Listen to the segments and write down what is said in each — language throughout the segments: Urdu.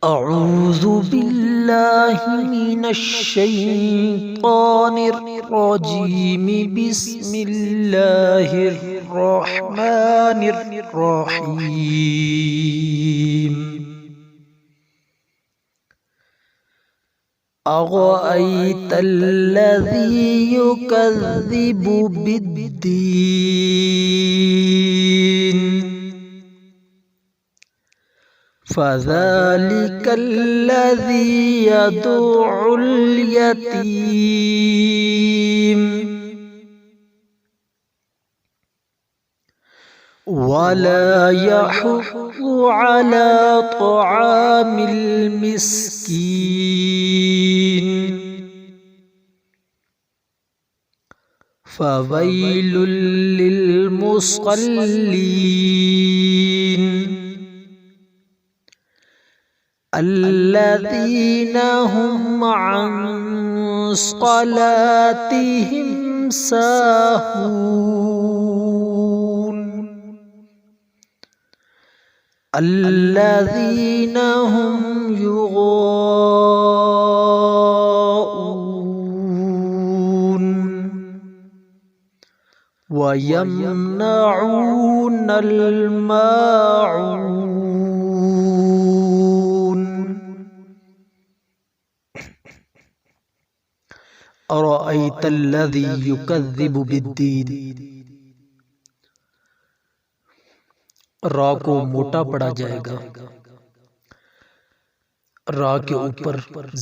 اعوذ باللہ من الشیطان الرجیم بسم اللہ الرحمن الرحیم أَرَأَيْتَ الَّذِي يُكَذِّبُ بِالدِّينِ فَذَلِكَ الَّذِي يَدُعُّ الْيَتِيمَ وَلَا يَحُضُّ عَلَى طَعَامِ الْمِسْكِينِ فَوَيْلٌ لِلْمُصَلِّينَ الَّذِينَ هُمْ عَنْ صَلَاتِهِمْ سَاهُونَ الَّذِينَ هُمْ يُرَاءُونَ وَيَمْنَعُونَ الْمَاعُونَ أَرَأَيْتَ الَّذِي يُكَذِّبُ بِالدِّينِ را کو موٹا پڑا جائے گا، را کے اوپر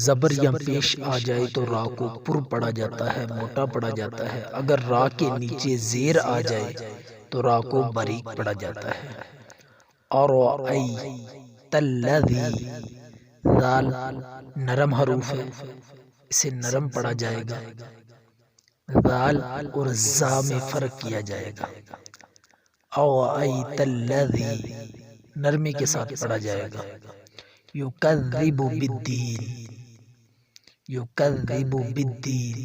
زبر یا پیش آ جائے تو را کو پر پڑا جاتا ہے، موٹا پڑا جاتا ہے۔ اگر را کے نیچے زیر آ جائے تو را کو باریک پڑا جاتا ہے۔ أَرَأَيْتَ الَّذِي ذال نرم حروف ہے، اسے نرم پڑا جائے گا، ذال اور زا میں فرق کیا جائے گا۔ أَرَأَيْتَ الَّذِي نرمی کے ساتھ پڑھا جائے گا، يُكَذِّبُ بِالدِّينِ يُكَذِّبُ بِالدِّينِ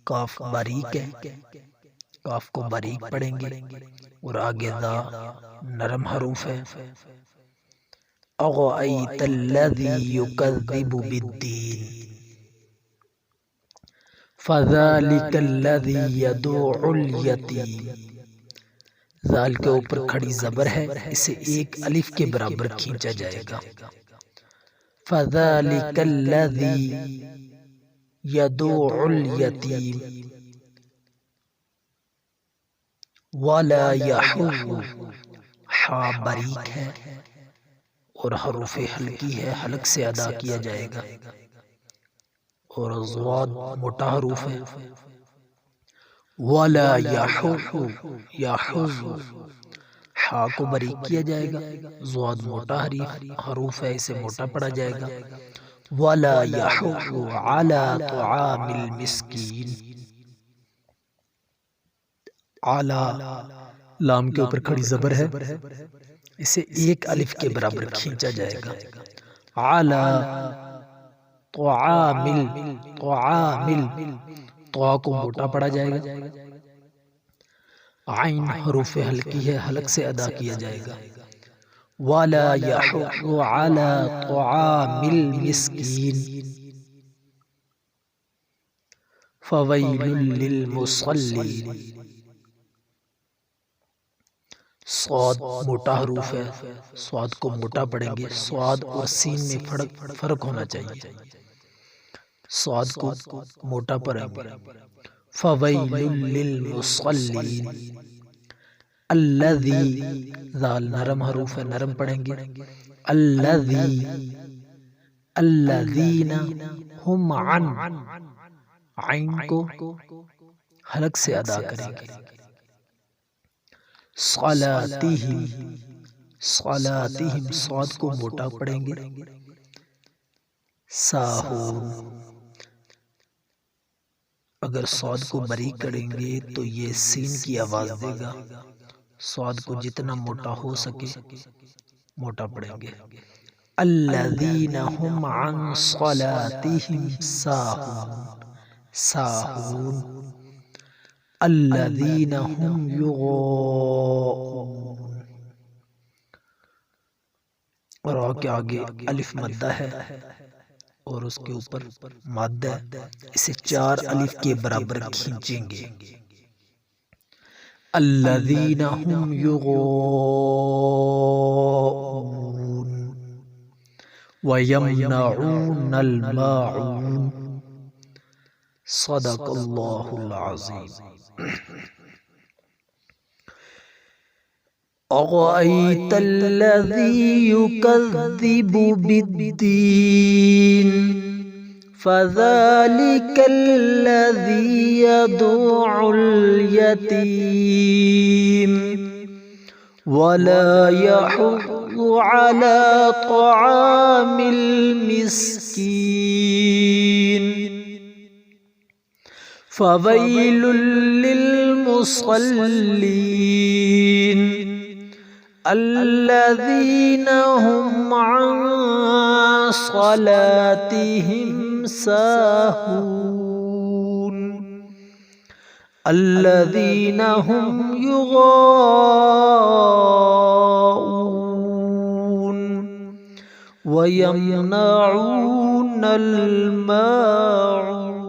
کاف باریک ہے، کاف کو باریک پڑھیں گے اور آگے ذا نرم حروف ہے۔ أَرَأَيْتَ الَّذِي يُكَذِّبُ بِالدِّينِ فَذَلِكَ الَّذِي يَدُعُّ الْيَتِيمَ ذال کے اوپر کھڑی زبر ہے، اسے ایک الف کے برابر کھینچا جائے گا۔ فَذَلِكَ الَّذِي يَدُعُّ الْيَتِيمَ وَلَا يَحُضُّ حا باریک ہے اور حروف حلقی ہے، حلق سے ادا کیا جائے گا، اور ضاد موٹا حروف ہے۔ وَلَا يَحُضُّ يَحُضُّ حا کو باریک کیا جائے گا، ضاد موٹا حروف ہے، اسے موٹا پڑھا جائے گا۔ وَلَا يَحُضُّ عَلَى طَعَامِ الْمِسْكِينِ عَلَى لام کے اوپر کھڑی زبر ہے، اسے ایک الف کے برابر کھینچا جائے گا۔ عَلَى طَعَامِ طَعَامِ کو موٹا پڑھا جائے گا، عین حروف حلقی ہے، حلق سے ادا کیا جائے گا۔ وَلَا يَحُضُّ عَلَى طَعَامِ الْمِسْكِينِ فَوَيْلٌ لِلْمُصَلِّينَ صاد موٹا حروف ہے، صاد کو موٹا پڑھیں گے، صاد اور سین میں فرق ہونا چاہیے، صاد کو موٹا پڑھیں گے۔ فَوَيْلٌ لِلْمُصَلِّينَ الَّذِي ذال نرم حروف ہے، نرم پڑھیں گے۔ الَّذِينَ هُمْ عَنْ عین کو حلق سے ادا کریں گے۔ صَلَاتِهِمْ صَلَاتِهِمْ صاد کو موٹا پڑھیں گے۔ سَاهُونَ اگر صاد کو باریک کریں گے تو یہ سین کی آواز دے گا، صاد کو جتنا موٹا ہو سکے موٹا پڑھیں گے۔ الَّذِينَ هُمْ عَنْ صَلَاتِهِمْ سَاهُونَ سَاهُونَ الَّذِينَ هُمْ يُرَاءُونَ را کے آگے الف مدہ ہے اور اس کے اوپر مادہ ہے، اسے 4 الف کے برابر کھینچیں گے. الذین هم یراؤون ویمنعون الماعون. صدق اللہ العظیم. أرأيت الذي يكذب بالدين فذلك الذي يدع اليتيم ولا يحض على طعام المسكين فويل للمصلين الذين هم عن صلاتهم ساهون الذين هم يراءون ويمنعون الماعون.